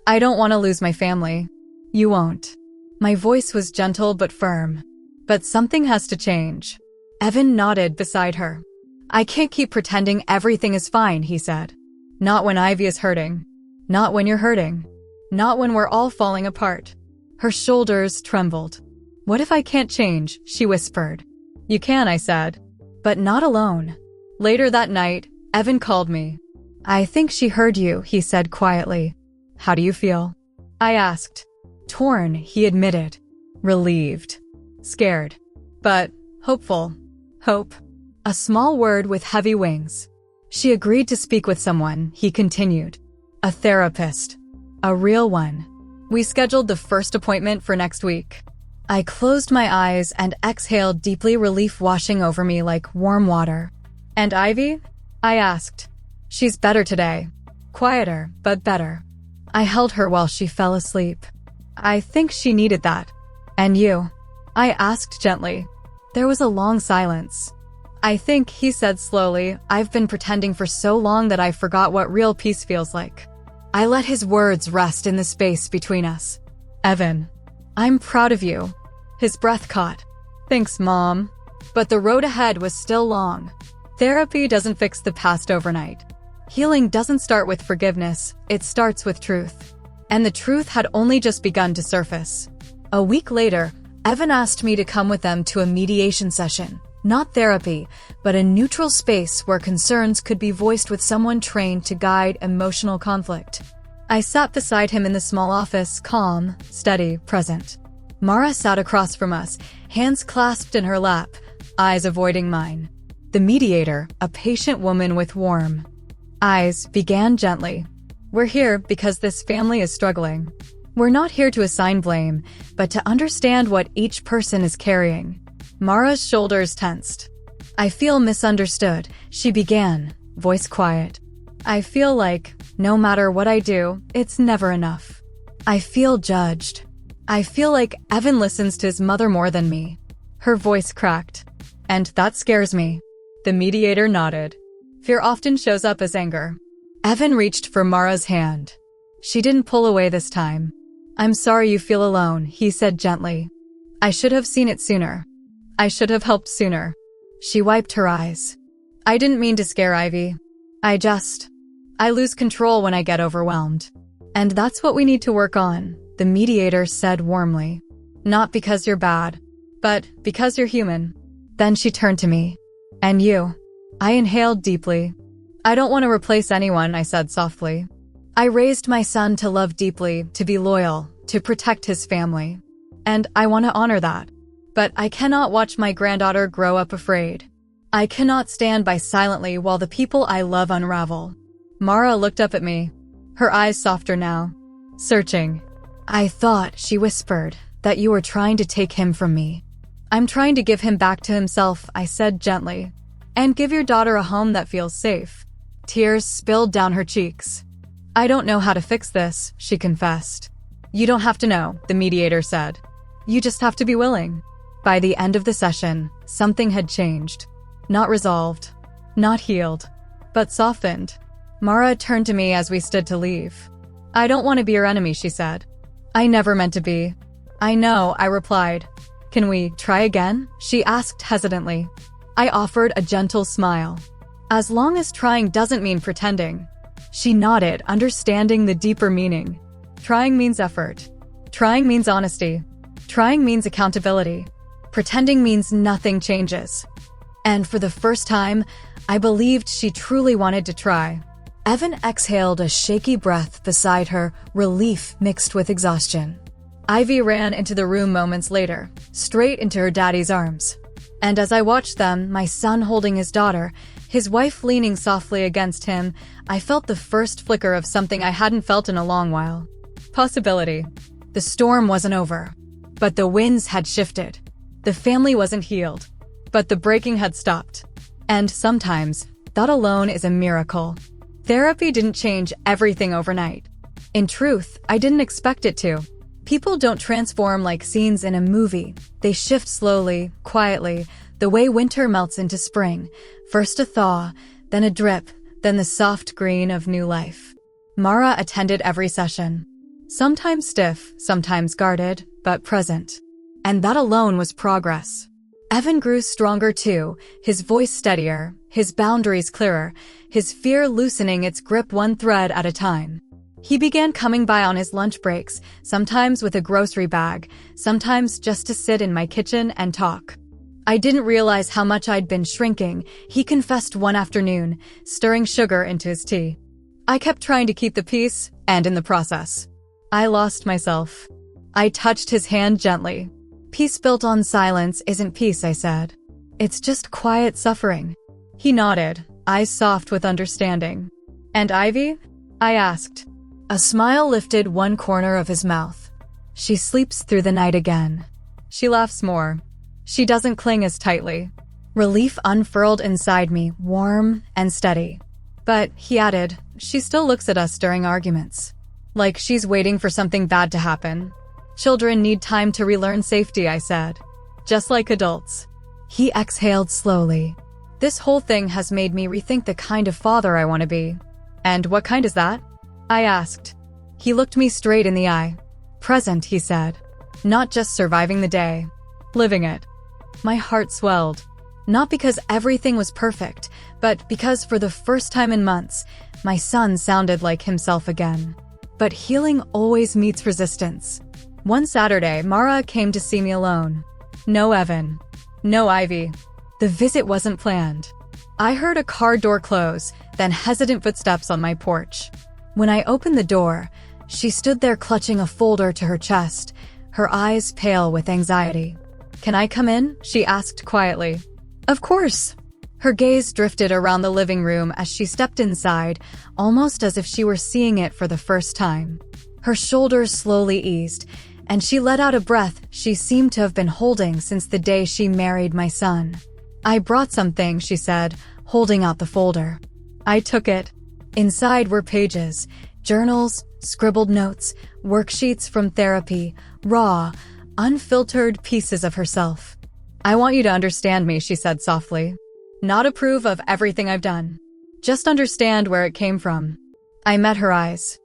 "I don't want to lose my family." "You won't." My voice was gentle but firm. "But something has to change." Evan nodded beside her. "I can't keep pretending everything is fine," he said. "Not when Ivy is hurting. Not when you're hurting. Not when we're all falling apart." Her shoulders trembled. "What if I can't change?" she whispered. "You can," I said. "But not alone." Later that night, Evan called me. "I think she heard you," he said quietly. "How do you feel?" I asked. "Torn," he admitted. Relieved. Scared. But hopeful. Hope. A small word with heavy wings. "She agreed to speak with someone," he continued. "A therapist. A real one. We scheduled the first appointment for next week." I closed my eyes and exhaled deeply, relief washing over me like warm water. "And Ivy?" I asked. "She's better today. Quieter, but better." I held her while she fell asleep. "I think she needed that." "And you?" I asked gently. There was a long silence. "I think," he said slowly, "I've been pretending for so long that I forgot what real peace feels like." I let his words rest in the space between us. "Evan, I'm proud of you." His breath caught. "Thanks, Mom." But the road ahead was still long. Therapy doesn't fix the past overnight. Healing doesn't start with forgiveness, it starts with truth. And the truth had only just begun to surface. A week later, Evan asked me to come with them to a mediation session. Not therapy, but a neutral space where concerns could be voiced with someone trained to guide emotional conflict. I sat beside him in the small office, calm, steady, present. Mara sat across from us, hands clasped in her lap, eyes avoiding mine. The mediator, a patient woman with warm eyes, began gently. "We're here because this family is struggling. We're not here to assign blame, but to understand what each person is carrying." Mara's shoulders tensed. "I feel misunderstood," she began, voice quiet. "I feel like, no matter what I do, it's never enough. I feel judged. I feel like Evan listens to his mother more than me." Her voice cracked. "And that scares me." The mediator nodded. "Fear often shows up as anger." Evan reached for Mara's hand. She didn't pull away this time. I'm sorry you feel alone, he said gently. I should have seen it sooner. I should have helped sooner. She wiped her eyes. I didn't mean to scare Ivy. I lose control when I get overwhelmed. And that's what we need to work on, the mediator said warmly. Not because you're bad, but because you're human. Then she turned to me. And you? I inhaled deeply. I don't want to replace anyone, I said softly. I raised my son to love deeply, to be loyal, to protect his family. And I want to honor that. But I cannot watch my granddaughter grow up afraid. I cannot stand by silently while the people I love unravel. Mara looked up at me, her eyes softer now, searching. I thought, she whispered, that you were trying to take him from me. I'm trying to give him back to himself, I said gently. And give your daughter a home that feels safe. Tears spilled down her cheeks. I don't know how to fix this, she confessed. You don't have to know, the mediator said. You just have to be willing. By the end of the session, something had changed. Not resolved, not healed, but softened. Mara turned to me as we stood to leave. I don't want to be your enemy, she said. I never meant to be. I know, I replied. Can we try again? She asked hesitantly. I offered a gentle smile. As long as trying doesn't mean pretending. She nodded, understanding the deeper meaning. Trying means effort. Trying means honesty. Trying means accountability. Pretending means nothing changes. And for the first time, I believed she truly wanted to try. Evan exhaled a shaky breath beside her, relief mixed with exhaustion. Ivy ran into the room moments later, straight into her daddy's arms. And as I watched them, my son holding his daughter, his wife leaning softly against him, I felt the first flicker of something I hadn't felt in a long while. Possibility. The storm wasn't over, but the winds had shifted. The family wasn't healed, but the breaking had stopped. And sometimes, that alone is a miracle. Therapy didn't change everything overnight. In truth, I didn't expect it to. People don't transform like scenes in a movie. They shift slowly, quietly, the way winter melts into spring. First a thaw, then a drip, then the soft green of new life. Mara attended every session. Sometimes stiff, sometimes guarded, but present. And that alone was progress. Evan grew stronger too, his voice steadier, his boundaries clearer, his fear loosening its grip one thread at a time. He began coming by on his lunch breaks, sometimes with a grocery bag, sometimes just to sit in my kitchen and talk. I didn't realize how much I'd been shrinking, he confessed one afternoon, stirring sugar into his tea. I kept trying to keep the peace, and in the process, I lost myself. I touched his hand gently. Peace built on silence isn't peace, I said. It's just quiet suffering. He nodded, eyes soft with understanding. And Ivy? I asked. A smile lifted one corner of his mouth. She sleeps through the night again. She laughs more. She doesn't cling as tightly. Relief unfurled inside me, warm and steady. But, he added, she still looks at us during arguments. Like she's waiting for something bad to happen. Children need time to relearn safety, I said. Just like adults. He exhaled slowly. This whole thing has made me rethink the kind of father I want to be. And what kind is that? I asked. He looked me straight in the eye. Present, he said. Not just surviving the day. Living it. My heart swelled. Not because everything was perfect, but because for the first time in months, my son sounded like himself again. But healing always meets resistance. One Saturday, Mara came to see me alone. No Evan. No Ivy. The visit wasn't planned. I heard a car door close, then hesitant footsteps on my porch. When I opened the door, she stood there clutching a folder to her chest, her eyes pale with anxiety. Can I come in? She asked quietly. Of course. Her gaze drifted around the living room as she stepped inside, almost as if she were seeing it for the first time. Her shoulders slowly eased, and she let out a breath she seemed to have been holding since the day she married my son. I brought something, she said, holding out the folder. I took it. Inside were pages, journals, scribbled notes, worksheets from therapy, raw, unfiltered pieces of herself. I want you to understand me, she said softly. Not approve of everything I've done. Just understand where it came from. I met her eyes.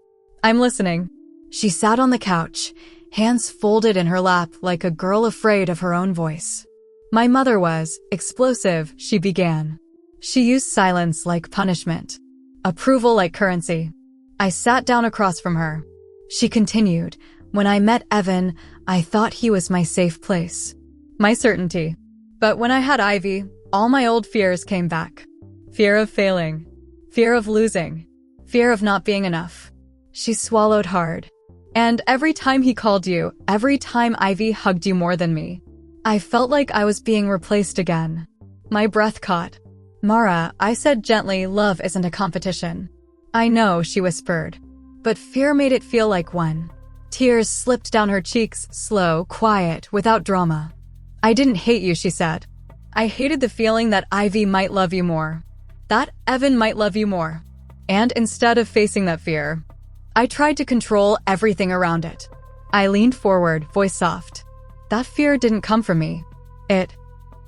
I'm listening. She sat on the couch, hands folded in her lap like a girl afraid of her own voice. My mother was explosive, she began. She used silence like punishment, approval like currency. I sat down across from her. She continued, when I met Evan, I thought he was my safe place, my certainty. But when I had Ivy, all my old fears came back. Fear of failing, fear of losing, fear of not being enough. She swallowed hard. And every time he called you, every time Ivy hugged you more than me, I felt like I was being replaced again. My breath caught. Mara, I said gently, love isn't a competition. I know, she whispered. But fear made it feel like one. Tears slipped down her cheeks, slow, quiet, without drama. I didn't hate you, she said. I hated the feeling that Ivy might love you more. That Evan might love you more. And instead of facing that fear, I tried to control everything around it. I leaned forward, voice soft. That fear didn't come from me. It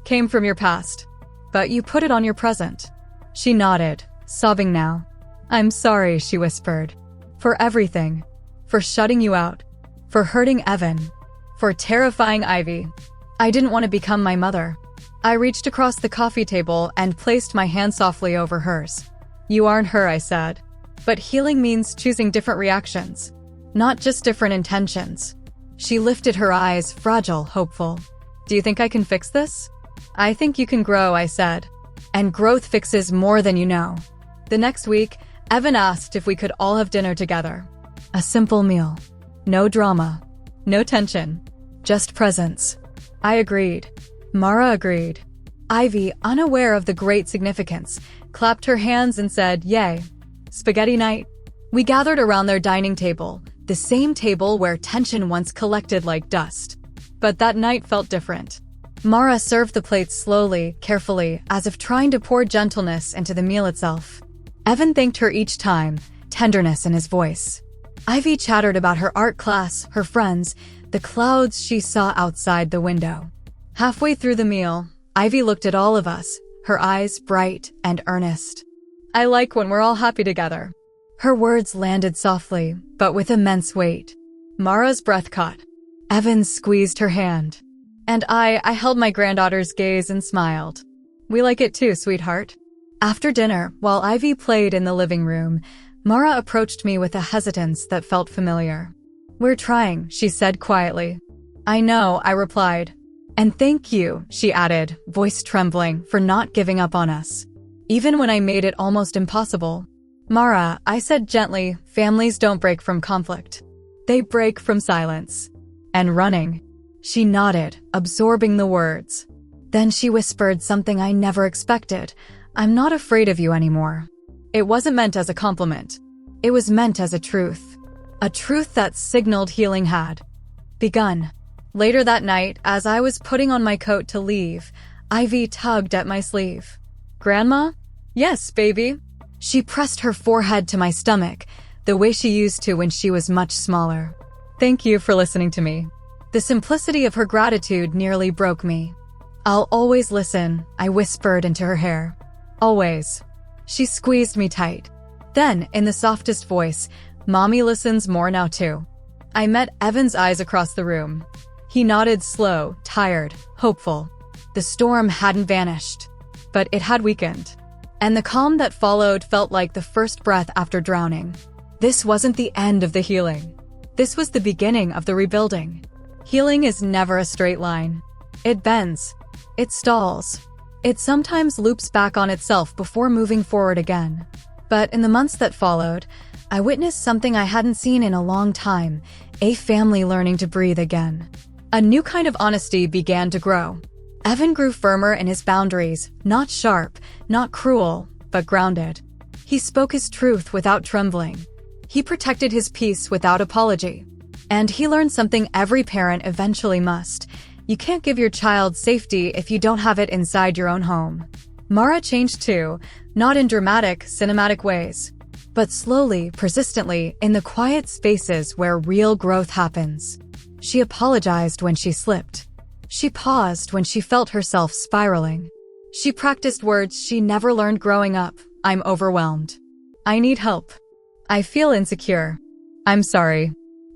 came from your past. But you put it on your present. She nodded, sobbing now. I'm sorry, she whispered. For everything. For shutting you out. For hurting Evan. For terrifying Ivy. I didn't want to become my mother. I reached across the coffee table and placed my hand softly over hers. You aren't her, I said. But healing means choosing different reactions, not just different intentions. She lifted her eyes, fragile, hopeful. Do you think I can fix this? I think you can grow, I said. And growth fixes more than you know. The next week, Evan asked if we could all have dinner together. A simple meal. No drama. No tension. Just presence. I agreed. Mara agreed. Ivy, unaware of the great significance, clapped her hands and said, yay. Spaghetti night. We gathered around their dining table, the same table where tension once collected like dust. But that night felt different. Mara served the plates slowly, carefully, as if trying to pour gentleness into the meal itself. Evan thanked her each time, tenderness in his voice. Ivy chattered about her art class, her friends, the clouds she saw outside the window. Halfway through the meal, Ivy looked at all of us, her eyes bright and earnest. I like when we're all happy together. Her words landed softly, but with immense weight. Mara's breath caught. Evan squeezed her hand. And I held my granddaughter's gaze and smiled. We like it too, sweetheart. After dinner, while Ivy played in the living room, Mara approached me with a hesitance that felt familiar. We're trying, she said quietly. I know, I replied. And thank you, she added, voice trembling, for not giving up on us. Even when I made it almost impossible. Mara, I said gently, families don't break from conflict. They break from silence. And running. She nodded, absorbing the words. Then she whispered something I never expected. I'm not afraid of you anymore. It wasn't meant as a compliment. It was meant as a truth. A truth that signaled healing had begun. Later that night, as I was putting on my coat to leave, Ivy tugged at my sleeve. Grandma? Yes, baby. She pressed her forehead to my stomach, the way she used to when she was much smaller. Thank you for listening to me. The simplicity of her gratitude nearly broke me. I'll always listen, I whispered into her hair. Always. She squeezed me tight. Then, in the softest voice, Mommy listens more now too. I met Evan's eyes across the room. He nodded slow, tired, hopeful. The storm hadn't vanished, but it had weakened. And the calm that followed felt like the first breath after drowning. This wasn't the end of the healing. This was the beginning of the rebuilding. Healing is never a straight line. It bends. It stalls. It sometimes loops back on itself before moving forward again. But in the months that followed, I witnessed something I hadn't seen in a long time, a family learning to breathe again. A new kind of honesty began to grow. Evan grew firmer in his boundaries, not sharp, not cruel, but grounded. He spoke his truth without trembling. He protected his peace without apology. And he learned something every parent eventually must. You can't give your child safety if you don't have it inside your own home. Mara changed too, not in dramatic, cinematic ways, but slowly, persistently, in the quiet spaces where real growth happens. She apologized when she slipped. She paused when she felt herself spiraling. She practiced words she never learned growing up. I'm overwhelmed. I need help. I feel insecure. I'm sorry.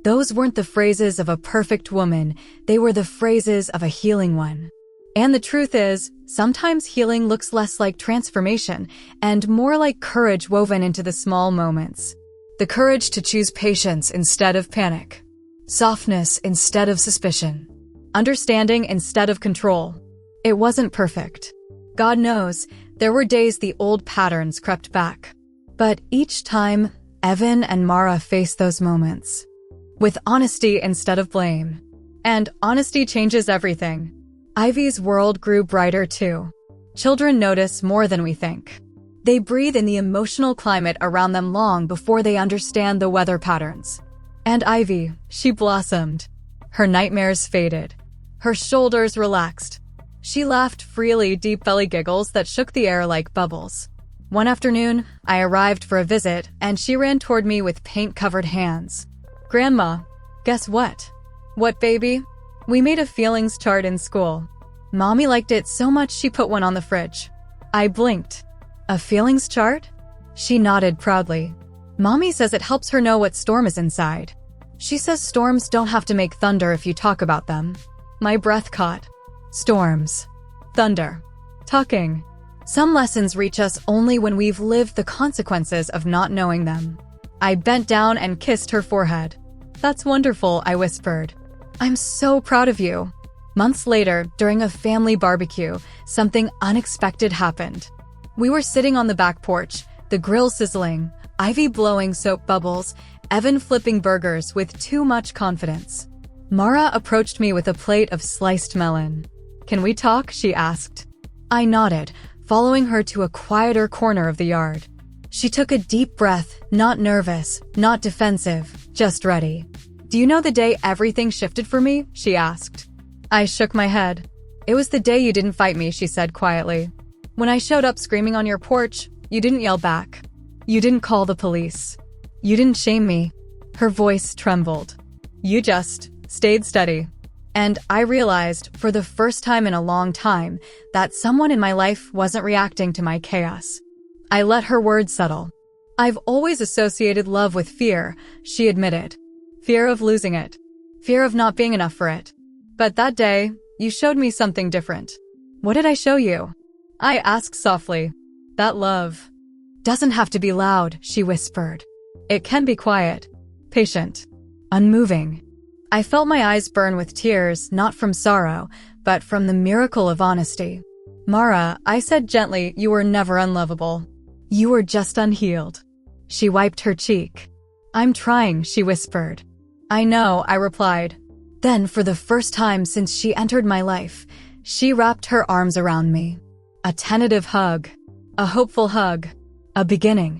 Those weren't the phrases of a perfect woman, they were the phrases of a healing one. And the truth is, sometimes healing looks less like transformation and more like courage woven into the small moments. The courage to choose patience instead of panic, softness instead of suspicion, understanding instead of control. It wasn't perfect. God knows, there were days the old patterns crept back. But each time, Evan and Mara faced those moments with honesty instead of blame. And honesty changes everything. Ivy's world grew brighter too. Children notice more than we think. They breathe in the emotional climate around them long before they understand the weather patterns. And Ivy, she blossomed. Her nightmares faded. Her shoulders relaxed. She laughed freely, deep belly giggles that shook the air like bubbles. One afternoon, I arrived for a visit, and she ran toward me with paint-covered hands. "Grandma, guess what?" "What, baby?" "We made a feelings chart in school. Mommy liked it so much she put one on the fridge." I blinked. "A feelings chart?" She nodded proudly. "Mommy says it helps her know what storm is inside. She says storms don't have to make thunder if you talk about them." My breath caught. Storms. Thunder. Talking. Some lessons reach us only when we've lived the consequences of not knowing them. I bent down and kissed her forehead. "That's wonderful," I whispered. "I'm so proud of you." Months later, during a family barbecue, something unexpected happened. We were sitting on the back porch, the grill sizzling, Ivy blowing soap bubbles, Evan flipping burgers with too much confidence. Mara approached me with a plate of sliced melon. "Can we talk?" she asked. I nodded, following her to a quieter corner of the yard. She took a deep breath, not nervous, not defensive, just ready. "Do you know the day everything shifted for me?" she asked. I shook my head. "It was the day you didn't fight me," she said quietly. "When I showed up screaming on your porch, you didn't yell back. You didn't call the police. You didn't shame me." Her voice trembled. "You just stayed steady." And I realized, for the first time in a long time, that someone in my life wasn't reacting to my chaos. I let her words settle. "I've always associated love with fear," she admitted. "Fear of losing it. Fear of not being enough for it. But that day, you showed me something different." "What did I show you?" I asked softly. "That love doesn't have to be loud," she whispered. "It can be quiet, patient, unmoving." I felt my eyes burn with tears, not from sorrow, but from the miracle of honesty. "Mara," I said gently, "you were never unlovable. You were just unhealed." She wiped her cheek. "I'm trying," she whispered. "I know," I replied. Then, for the first time since she entered my life, she wrapped her arms around me. A tentative hug. A hopeful hug. A beginning.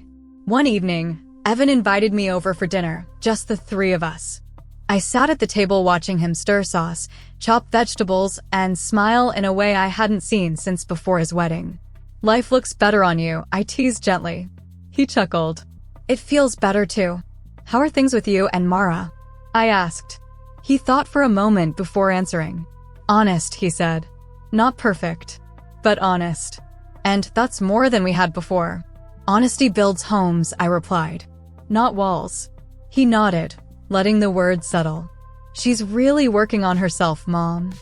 One evening, Evan invited me over for dinner, just the three of us. I sat at the table watching him stir sauce, chop vegetables, and smile in a way I hadn't seen since before his wedding. "Life looks better on you," I teased gently. He chuckled. "It feels better too. How are things with you and Mara?" I asked. He thought for a moment before answering. "Honest," he said. "Not perfect, but honest. And that's more than we had before." "Honesty builds homes," I replied. "Not walls." He nodded, letting the words settle. "She's really working on herself, Mom.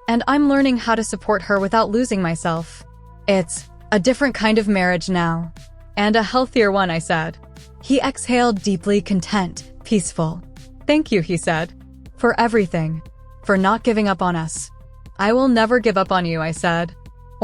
And I'm learning how to support her without losing myself. It's a different kind of marriage now. And a healthier one," I said. He exhaled deeply, content, peaceful. "Thank you," he said. "For everything. For not giving up on us." "I will never give up on you," I said.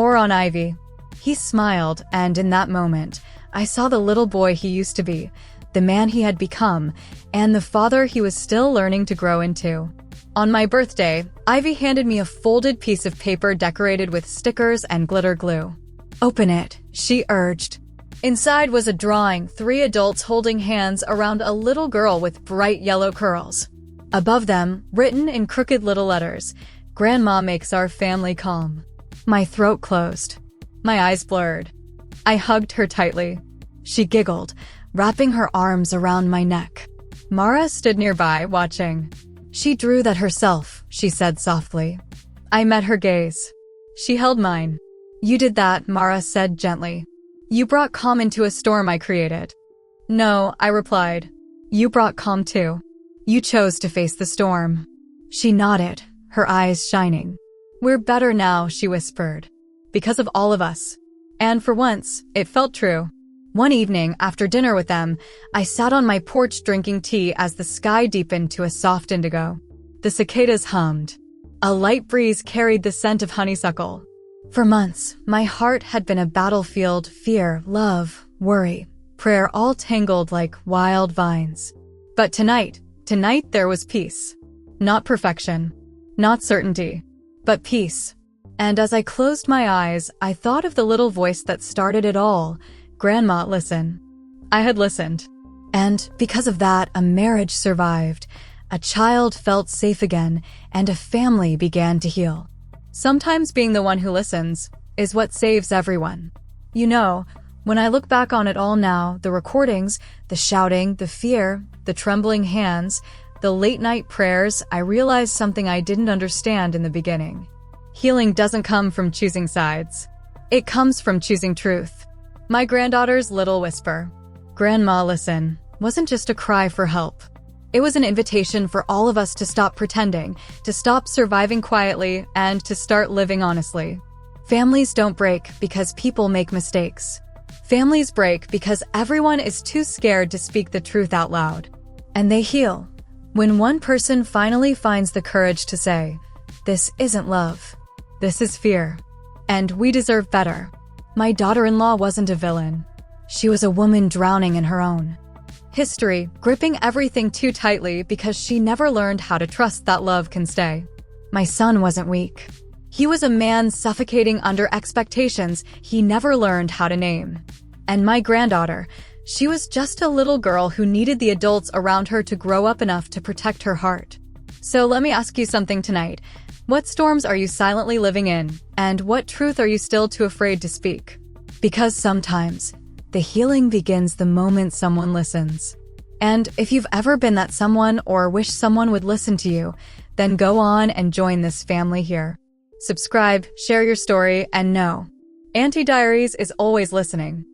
"Or on Ivy." He smiled, and in that moment, I saw the little boy he used to be, the man he had become, and the father he was still learning to grow into. On my birthday, Ivy handed me a folded piece of paper decorated with stickers and glitter glue. "Open it," she urged. Inside was a drawing, 3 adults holding hands around a little girl with bright yellow curls. Above them, written in crooked little letters, "Grandma makes our family calm." My throat closed. My eyes blurred. I hugged her tightly. She giggled, wrapping her arms around my neck. Mara stood nearby, watching. "She drew that herself," she said softly. I met her gaze. She held mine. "You did that," Mara said gently. "You brought calm into a storm I created." "No," I replied. "You brought calm too. You chose to face the storm." She nodded, her eyes shining. "We're better now," she whispered. "Because of all of us." And for once, it felt true. One evening, after dinner with them, I sat on my porch drinking tea as the sky deepened to a soft indigo. The cicadas hummed. A light breeze carried the scent of honeysuckle. For months, my heart had been a battlefield, fear, love, worry, prayer all tangled like wild vines. But tonight there was peace. Not perfection, not certainty, but peace. And as I closed my eyes, I thought of the little voice that started it all. "Grandma, listen." I had listened. And because of that, a marriage survived. A child felt safe again, and a family began to heal. Sometimes being the one who listens is what saves everyone. You know, when I look back on it all now, the recordings, the shouting, the fear, the trembling hands, the late-night prayers, I realized something I didn't understand in the beginning. Healing doesn't come from choosing sides. It comes from choosing truth. My granddaughter's little whisper, "Grandma, listen," wasn't just a cry for help. It was an invitation for all of us to stop pretending, to stop surviving quietly, and to start living honestly. Families don't break because people make mistakes. Families break because everyone is too scared to speak the truth out loud. And they heal when one person finally finds the courage to say, "This isn't love. This is fear. And we deserve better." My daughter-in-law wasn't a villain. She was a woman drowning in her own history, gripping everything too tightly because she never learned how to trust that love can stay. My son wasn't weak. He was a man suffocating under expectations he never learned how to name. And my granddaughter, she was just a little girl who needed the adults around her to grow up enough to protect her heart. So let me ask you something tonight. What storms are you silently living in? And what truth are you still too afraid to speak? Because sometimes, the healing begins the moment someone listens. And if you've ever been that someone or wish someone would listen to you, then go on and join this family here. Subscribe, share your story, and know, Auntie Diaries is always listening.